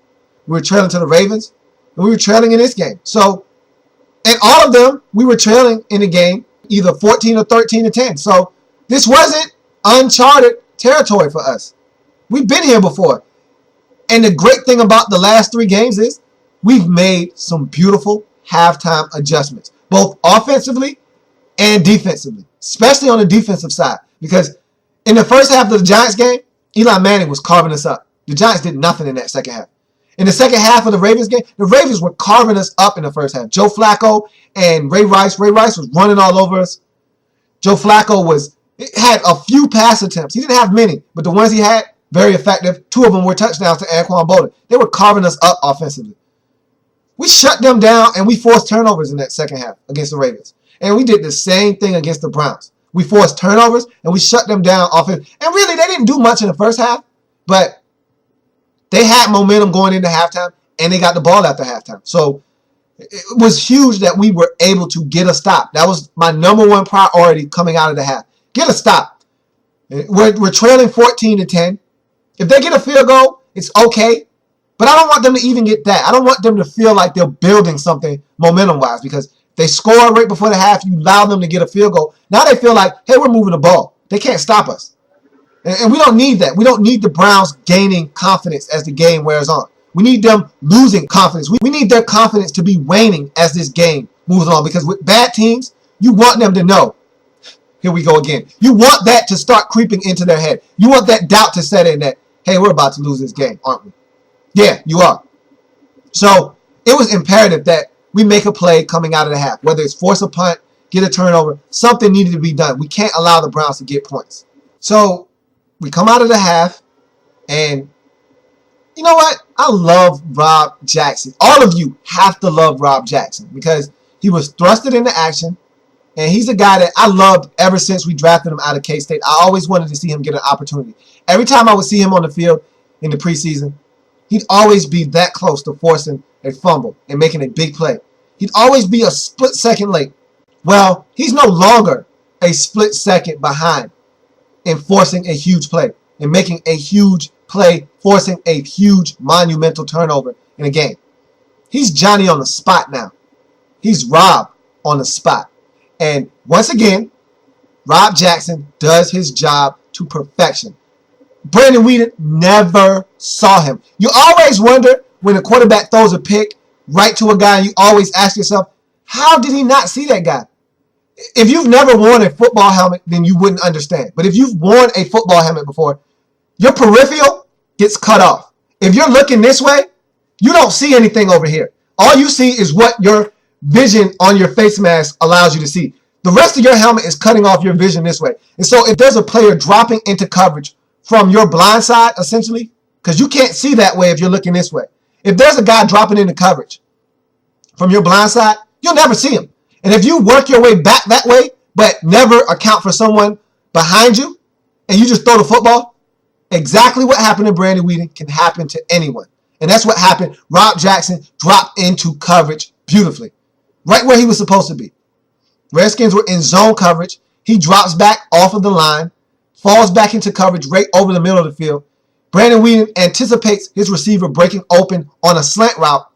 We were trailing to the Ravens. And we were trailing in this game. So, and all of them, we were trailing in the game either 14 or 13 to 10. So this wasn't uncharted territory for us. We've been here before. And the great thing about the last 3 games is we've made some beautiful halftime adjustments, both offensively and defensively, especially on the defensive side. Because in the first half of the Giants game, Eli Manning was carving us up. The Giants did nothing in that second half. In the second half of the Ravens game, the Ravens were carving us up in the first half. Joe Flacco and Ray Rice. Ray Rice was running all over us. Joe Flacco had a few pass attempts. He didn't have many, but the ones he had, very effective. 2 of them were touchdowns to Anquan Bolden. They were carving us up offensively. We shut them down, and we forced turnovers in that second half against the Ravens. And we did the same thing against the Browns. We forced turnovers, and we shut them down offense. And really, they didn't do much in the first half, but they had momentum going into halftime, and they got the ball after halftime. So it was huge that we were able to get a stop. That was my number one priority coming out of the half. Get a stop. We're trailing 14-10. If they get a field goal, it's okay. But I don't want them to even get that. I don't want them to feel like they're building something momentum-wise, because if they score right before the half, you allow them to get a field goal. Now they feel like, hey, we're moving the ball. They can't stop us. And we don't need that. We don't need the Browns gaining confidence as the game wears on. We need them losing confidence. We need their confidence to be waning as this game moves on, because with bad teams, you want them to know. Here we go again. You want that to start creeping into their head. You want that doubt to set in that, hey, we're about to lose this game, aren't we? Yeah, you are. So it was imperative that we make a play coming out of the half, whether it's force a punt, get a turnover, something needed to be done. We can't allow the Browns to get points. So we come out of the half, and you know what? I love Rob Jackson. All of you have to love Rob Jackson, because he was thrusted into action, and he's a guy that I loved ever since we drafted him out of K-State. I always wanted to see him get an opportunity. Every time I would see him on the field in the preseason, he'd always be that close to forcing a fumble and making a big play. He'd always be a split second late. Well, he's no longer a split second behind in forcing a huge play and making a huge play, forcing a huge monumental turnover in a game. He's Johnny on the spot now. He's Rob on the spot. And once again, Rob Jackson does his job to perfection. Brandon Weeden never saw him. You always wonder when a quarterback throws a pick right to a guy, and you always ask yourself, how did he not see that guy? If you've never worn a football helmet, then you wouldn't understand. But if you've worn a football helmet before, your peripheral gets cut off. If you're looking this way, you don't see anything over here. All you see is what your vision on your face mask allows you to see. The rest of your helmet is cutting off your vision this way. And so if there's a player dropping into coverage from your blind side, essentially, because you can't see that way if you're looking this way. If there's a guy dropping into coverage from your blind side, you'll never see him. And if you work your way back that way, but never account for someone behind you, and you just throw the football, exactly what happened to Brandon Weeden can happen to anyone. And that's what happened. Rob Jackson dropped into coverage beautifully, right where he was supposed to be. Redskins were in zone coverage. He drops back off of the line, falls back into coverage right over the middle of the field. Brandon Weeden anticipates his receiver breaking open on a slant route,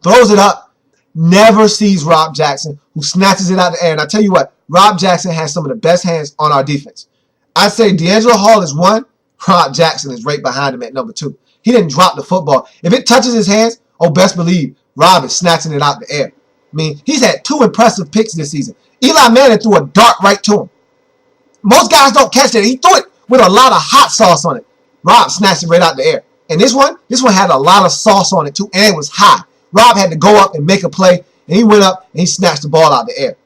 throws it up, never sees Rob Jackson, who snatches it out of the air. And I tell you what, Rob Jackson has some of the best hands on our defense. I'd say D'Angelo Hall is 1. Rob Jackson is right behind him at number 2. He didn't drop the football. If it touches his hands, oh, best believe Rob is snatching it out the air. I mean, he's had 2 impressive picks this season. Eli Manning threw a dart right to him. Most guys don't catch that. He threw it with a lot of hot sauce on it. Rob snatched it right out the air. And this one had a lot of sauce on it too, and it was high. Rob had to go up and make a play, and he went up and he snatched the ball out the air.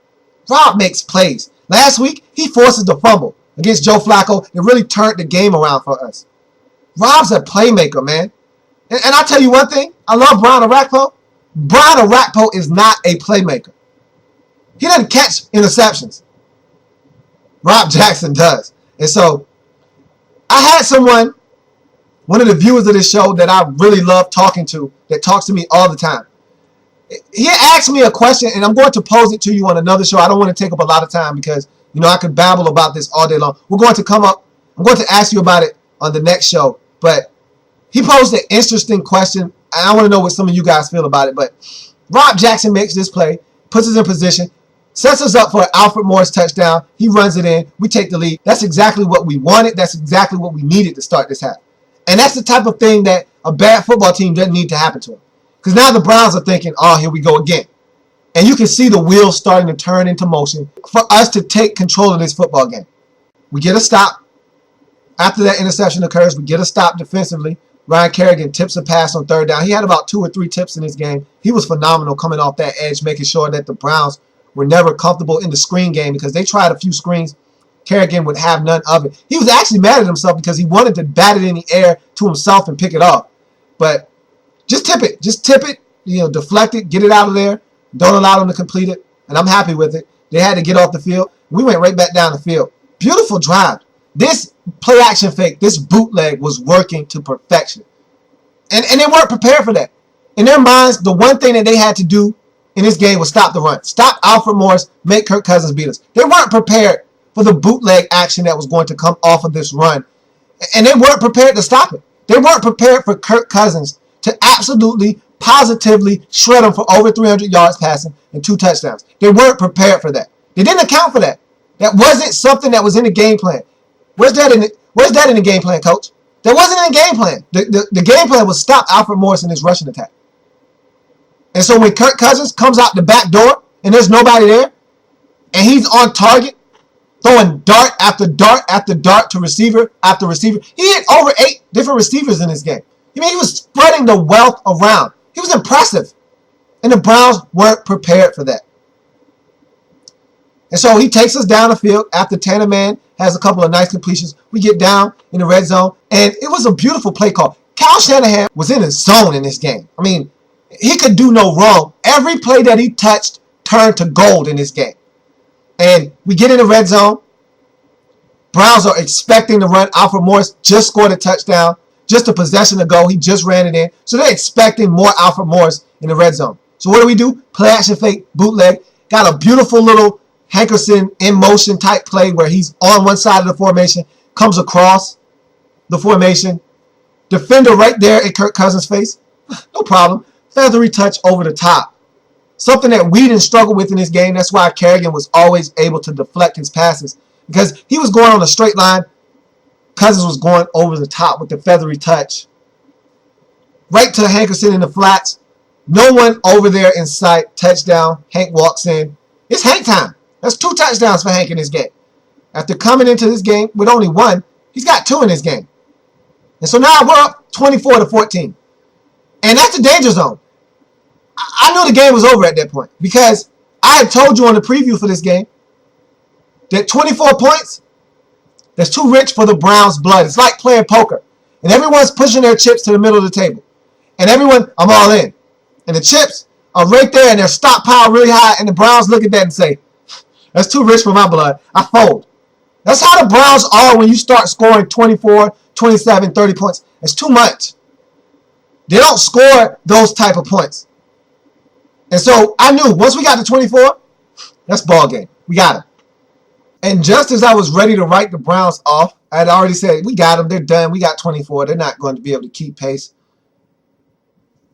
Rob makes plays. Last week, he forces the fumble against Joe Flacco. It really turned the game around for us. Rob's a playmaker, man. And I'll tell you one thing. I love Brian Orakpo. Brian Orakpo is not a playmaker. He doesn't catch interceptions. Rob Jackson does. And so I had someone, one of the viewers of this show that I really love talking to, that talks to me all the time. He asked me a question, and I'm going to pose it to you on another show. I don't want to take up a lot of time because, you know, I could babble about this all day long. I'm going to ask you about it on the next show. But he posed an interesting question, and I want to know what some of you guys feel about it. But Rob Jackson makes this play, puts us in position, sets us up for an Alfred Morris touchdown. He runs it in. We take the lead. That's exactly what we wanted. That's exactly what we needed to start this half. And that's the type of thing that a bad football team doesn't need to happen to them. Because now the Browns are thinking, oh, here we go again. And you can see the wheels starting to turn into motion for us to take control of this football game. We get a stop. After that interception occurs, we get a stop defensively. Ryan Kerrigan tips a pass on 3rd down. He had about 2 or 3 tips in this game. He was phenomenal coming off that edge, making sure that the Browns were never comfortable in the screen game because they tried a few screens. Kerrigan would have none of it. He was actually mad at himself because he wanted to bat it in the air to himself and pick it off. But just tip it. Just tip it. You know, deflect it. Get it out of there. Don't allow them to complete it. And I'm happy with it. They had to get off the field. We went right back down the field. Beautiful drive. This play action fake, this bootleg was working to perfection. And they weren't prepared for that. In their minds, the one thing that they had to do in this game was stop the run. Stop Alfred Morris, make Kirk Cousins beat us. They weren't prepared for the bootleg action that was going to come off of this run. And they weren't prepared to stop it. They weren't prepared for Kirk Cousins to absolutely, positively shred them for over 300 yards passing and 2 touchdowns. They weren't prepared for that. They didn't account for that. That wasn't something that was in the game plan. Where's that in the game plan, Coach? That wasn't in the game plan. The game plan was stop Alfred Morris in his rushing attack. And so when Kirk Cousins comes out the back door and there's nobody there, and he's on target, throwing dart after dart after dart to receiver after receiver. He had over 8 different receivers in this game. I mean, he was spreading the wealth around. He was impressive. And the Browns weren't prepared for that. And so he takes us down the field after Tannerman has a couple of nice completions. We get down in the red zone, and it was a beautiful play call. Kyle Shanahan was in his zone in this game. I mean, he could do no wrong. Every play that he touched turned to gold in this game. And we get in the red zone. Browns are expecting to run. Alfred Morris just scored a touchdown. Just a possession ago. He just ran it in. So they're expecting more Alfred Morris in the red zone. So what do? Play action fake, bootleg. Got a beautiful little Hankerson in motion type play where he's on one side of the formation, comes across the formation. Defender right there in Kirk Cousins' face. No problem. Feathery touch over the top. Something that we didn't struggle with in this game. That's why Kerrigan was always able to deflect his passes. Because he was going on a straight line. Cousins was going over the top with the feathery touch. Right to Hankerson in the flats. No one over there in sight. Touchdown. Hank walks in. It's Hank time. That's 2 touchdowns for Hank in this game. After coming into this game with only 1, he's got 2 in this game. And so now we're up 24-14. And that's the danger zone. I knew the game was over at that point because I had told you on the preview for this game that 24 points, that's too rich for the Browns' blood. It's like playing poker. And everyone's pushing their chips to the middle of the table. And everyone, I'm all in. And the chips are right there and they're stockpiled really high. And the Browns look at that and say, that's too rich for my blood. I fold. That's how the Browns are when you start scoring 24, 27, 30 points. It's too much. They don't score those type of points. And so I knew once we got to 24, that's ball game. We got them. And just as I was ready to write the Browns off, I had already said, we got them. They're done. We got 24. They're not going to be able to keep pace.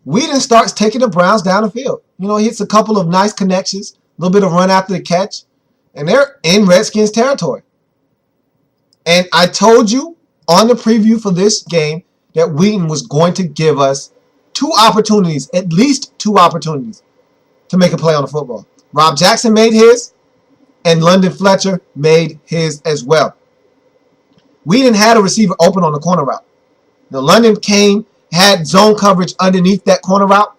Whedon starts taking the Browns down the field. You know, he hits a couple of nice connections, a little bit of run after the catch, and they're in Redskins territory. And I told you on the preview for this game that Wheaton was going to give us 2 opportunities, at least 2 opportunities, to make a play on the football. Rob Jackson made his, and London Fletcher made his as well. Wheaton had a receiver open on the corner route. Now, London came, had zone coverage underneath that corner route,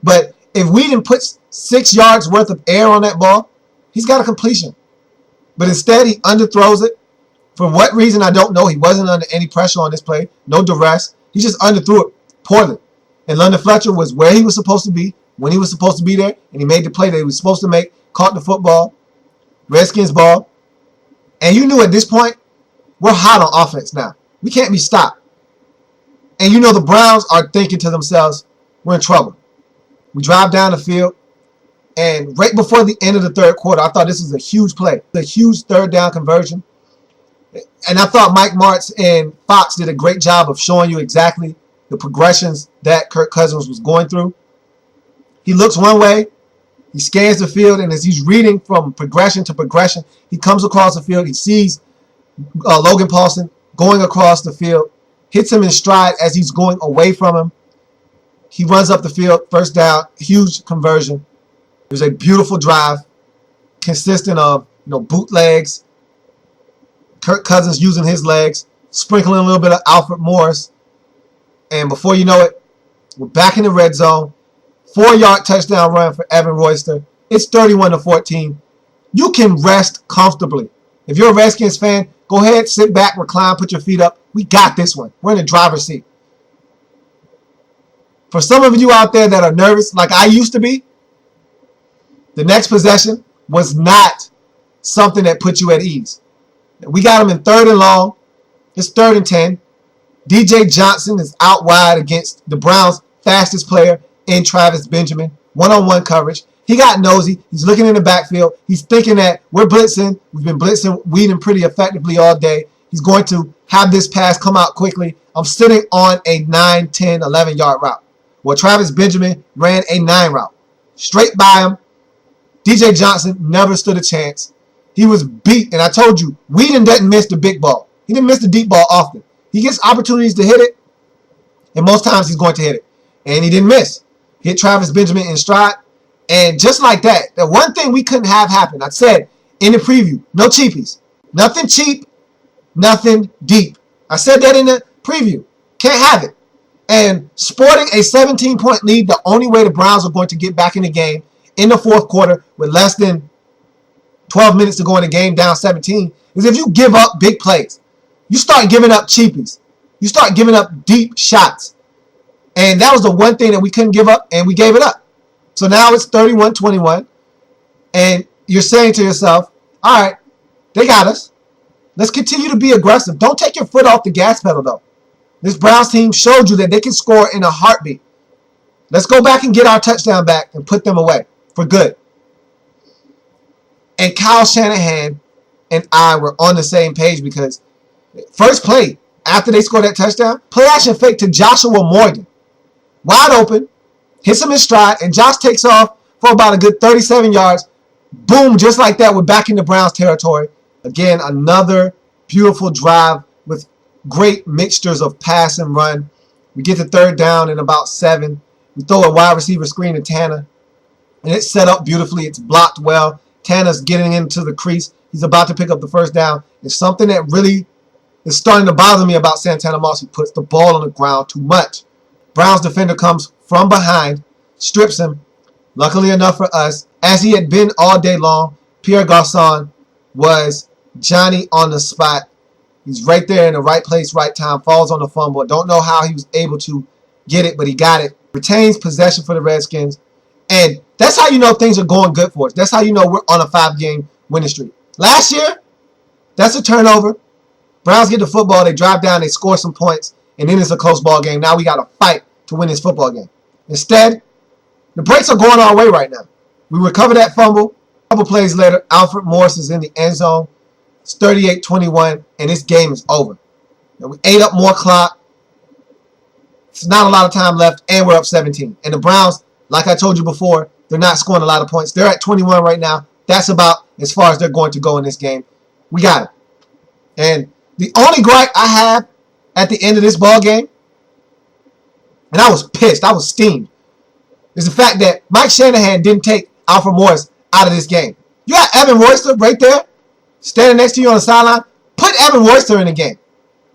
but if Wheaton puts 6 yards worth of air on that ball, he's got a completion. But instead, he underthrows it. For what reason, I don't know. He wasn't under any pressure on this play. No duress. He just underthrew it poorly. And London Fletcher was where he was supposed to be, when he was supposed to be there, and he made the play that he was supposed to make, caught the football, Redskins ball. And you knew at this point, we're hot on offense now. We can't be stopped. And you know the Browns are thinking to themselves, we're in trouble. We drive down the field, and right before the end of the third quarter, I thought this was a huge play, a huge third down conversion. And I thought Mike Martz and Fox did a great job of showing you exactly the progressions that Kirk Cousins was going through. He looks one way, he scans the field, and as he's reading from progression to progression, he comes across the field, he sees Logan Paulson going across the field, hits him in stride as he's going away from him. He runs up the field, first down, huge conversion. It was a beautiful drive, consistent of bootlegs, Kirk Cousins using his legs, sprinkling a little bit of Alfred Morris, and before you know it, we're back in the red zone. 4-yard touchdown run for Evan Royster. It's 31-14. You can rest comfortably. If you're a Redskins fan, go ahead, sit back, recline, put your feet up. We got this one. We're in the driver's seat. For some of you out there that are nervous, like I used to be, the next possession was not something that puts you at ease. We got him in 3rd and long. It's 3rd and 10. DJ Johnson is out wide against the Browns' fastest player in Travis Benjamin. One-on-one coverage. He got nosy. He's looking in the backfield. He's thinking that we're blitzing. We've been blitzing Whedon pretty effectively all day. He's going to have this pass come out quickly. I'm sitting on a 9, 10, 11-yard route. Well, Travis Benjamin ran a 9 route. Straight by him. DJ Johnson never stood a chance. He was beat, and I told you, Whedon doesn't miss the big ball. He didn't miss the deep ball often. He gets opportunities to hit it, and most times he's going to hit it. And he didn't miss. Hit Travis Benjamin in stride, and just like that, the one thing we couldn't have happen, I said in the preview, no cheapies. Nothing cheap, nothing deep. I said that in the preview. Can't have it. And sporting a 17-point lead, the only way the Browns are going to get back in the game in the 4th quarter with less than 12 minutes to go in the game, down 17, is if you give up big plays. You start giving up cheapies. You start giving up deep shots. And that was the one thing that we couldn't give up, and we gave it up. So now it's 31-21, and you're saying to yourself, all right, they got us. Let's continue to be aggressive. Don't take your foot off the gas pedal, though. This Browns team showed you that they can score in a heartbeat. Let's go back and get our touchdown back and put them away for good. And Kyle Shanahan and I were on the same page because first play, after they scored that touchdown, play action fake to Joshua Morgan. Wide open, hits him in stride, and Josh takes off for about a good 37 yards. Boom, just like that, we're back in the Browns territory. Again, another beautiful drive with great mixtures of pass and run. We get to 3rd down in about 7. We throw a wide receiver screen to Tanner, and it's set up beautifully. It's blocked well. Tanner's getting into the crease. He's about to pick up the 1st down. It's something that really is starting to bother me about Santana Moss. He puts the ball on the ground too much. Browns defender comes from behind, strips him. Luckily enough for us, as he had been all day long, Pierre Garçon was Johnny on the spot. He's right there in the right place, right time, falls on the fumble. Don't know how he was able to get it, but he got it. Retains possession for the Redskins. And that's how you know things are going good for us. That's how you know we're on a 5-game winning streak. Last year, that's a turnover. Browns get the football, they drive down, they score some points, and then it's a close ball game. Now we got to fight to win this football game. Instead, the breaks are going our way right now. We recover that fumble. A couple plays later, Alfred Morris is in the end zone. It's 38-21, and this game is over. And we ate up more clock. It's not a lot of time left, and we're up 17. And the Browns, like I told you before, they're not scoring a lot of points. They're at 21 right now. That's about as far as they're going to go in this game. We got it. And the only gripe I have at the end of this ball game, and I was pissed, I was steamed, is the fact that Mike Shanahan didn't take Alfred Morris out of this game. You got Evan Royster right there, standing next to you on the sideline. Put Evan Royster in the game.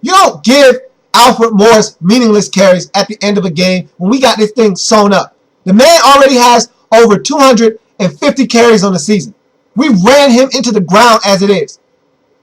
You don't give Alfred Morris meaningless carries at the end of a game when we got this thing sewn up. The man already has over 250 carries on the season. We ran him into the ground as it is.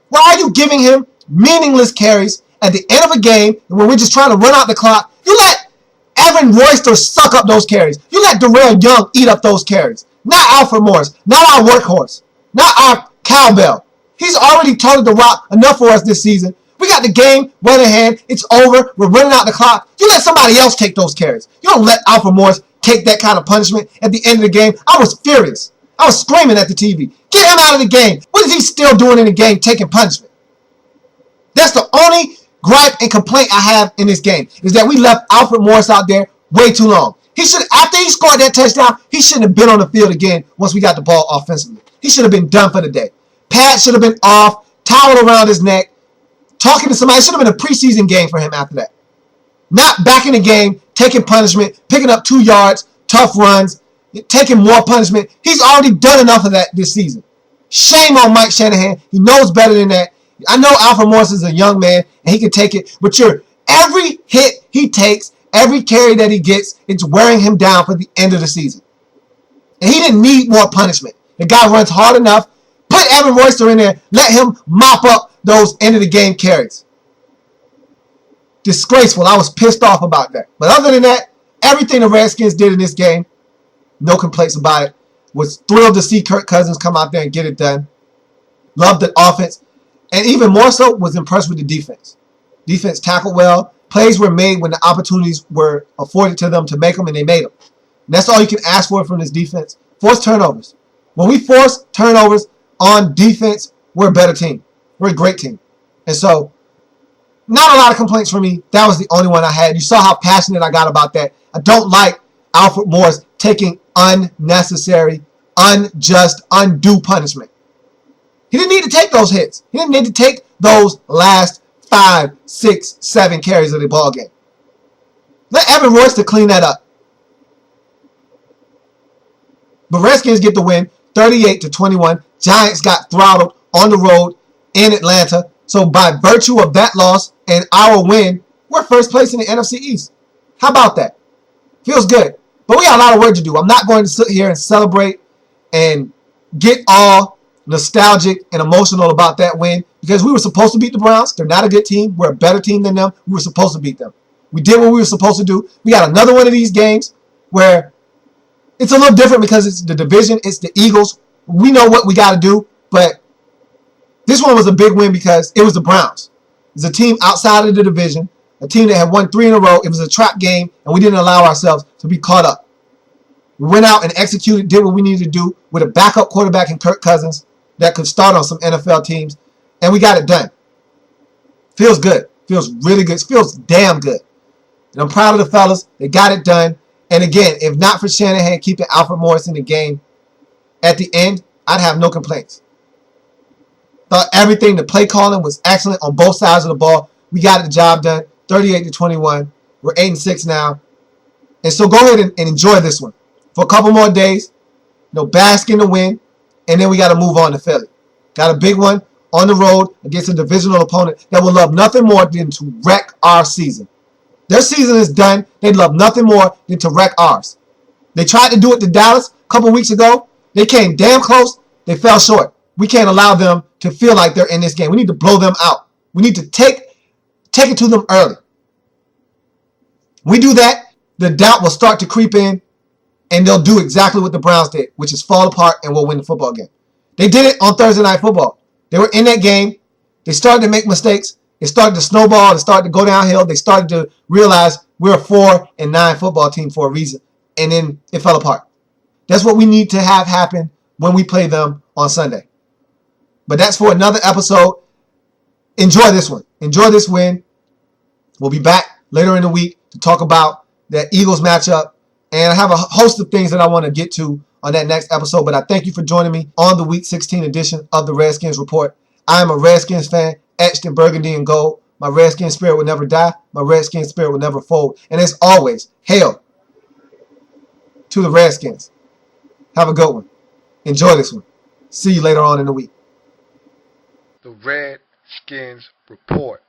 Why are you giving him meaningless carries at the end of a game and when we're just trying to run out the clock? You let Evan Royster suck up those carries. You let Darrell Young eat up those carries. Not Alfred Morris. Not our workhorse. Not our cowbell. He's already toted the rock enough for us this season. We got the game well in hand. It's over. We're running out the clock. You let somebody else take those carries. You don't let Alfred Morris take that kind of punishment at the end of the game. I was furious. I was screaming at the TV. Get him out of the game. What is he still doing in the game taking punishment? That's the only gripe and complaint I have in this game, is that we left Alfred Morris out there way too long. He should, after he scored that touchdown, he shouldn't have been on the field again once we got the ball offensively. He should have been done for the day. Pad should have been off, towel around his neck, talking to somebody. It should have been a preseason game for him after that. Not back in the game, taking punishment, picking up 2 yards, tough runs, taking more punishment. He's already done enough of that this season. Shame on Mike Shanahan. He knows better than that. I know Alfred Morris is a young man, and he can take it, but every hit he takes, every carry that he gets, it's wearing him down for the end of the season. And he didn't need more punishment. The guy runs hard enough. Put Evan Royster in there. Let him mop up those end-of-the-game carries. Disgraceful. I was pissed off about that. But other than that, everything the Redskins did in this game, no complaints about it. Was thrilled to see Kirk Cousins come out there and get it done. Loved the offense. And even more so, was impressed with the defense. Defense tackled well. Plays were made when the opportunities were afforded to them to make them, and they made them. And that's all you can ask for from this defense. Force turnovers. When we force turnovers on defense, we're a better team. We're a great team. And so, not a lot of complaints from me. That was the only one I had. You saw how passionate I got about that. I don't like Alfred Morris taking unnecessary, unjust, undue punishment. He didn't need to take those hits. He didn't need to take those last 5, 6, 7 carries of the ball game. Let Evan Royster clean that up. But Redskins get the win, 38-21. Giants got throttled on the road in Atlanta. So by virtue of that loss and our win, we're first place in the NFC East. How about that? Feels good. But we got a lot of work to do. I'm not going to sit here and celebrate and get all nostalgic and emotional about that win because we were supposed to beat the Browns. They're not a good team. We're a better team than them. We were supposed to beat them. We did what we were supposed to do. We got another one of these games where it's a little different because it's the division. It's the Eagles. We know what we got to do, but this one was a big win because it was the Browns. It's a team outside of the division, a team that had won 3 in a row. It was a trap game, and we didn't allow ourselves to be caught up. We went out and executed, did what we needed to do with a backup quarterback in Kirk Cousins that could start on some NFL teams, and we got it done. Feels good. Feels really good. Feels damn good. And I'm proud of the fellas. They got it done. And again, if not for Shanahan keeping Alfred Morris in the game at the end, I'd have no complaints. Thought everything, the play calling was excellent on both sides of the ball. We got the job done, 38-21. We're 8-6 now. And so go ahead and enjoy this one for a couple more days. Bask in the win. And then we got to move on to Philly. Got a big one on the road against a divisional opponent that will love nothing more than to wreck our season. Their season is done. They'd love nothing more than to wreck ours. They tried to do it to Dallas a couple weeks ago. They came damn close. They fell short. We can't allow them to feel like they're in this game. We need to blow them out. We need to take it to them early. We do that, the doubt will start to creep in, and they'll do exactly what the Browns did, which is fall apart and we'll win the football game. They did it on Thursday Night Football. They were in that game. They started to make mistakes. It started to snowball. It started to go downhill. They started to realize we're a 4-9 football team for a reason. And then it fell apart. That's what we need to have happen when we play them on Sunday. But that's for another episode. Enjoy this one. Enjoy this win. We'll be back later in the week to talk about that Eagles matchup. And I have a host of things that I want to get to on that next episode. But I thank you for joining me on the Week 16 edition of the Redskins Report. I am a Redskins fan, etched in burgundy and gold. My Redskins spirit will never die. My Redskins spirit will never fold. And as always, hail to the Redskins. Have a good one. Enjoy this one. See you later on in the week.
The Redskins Report.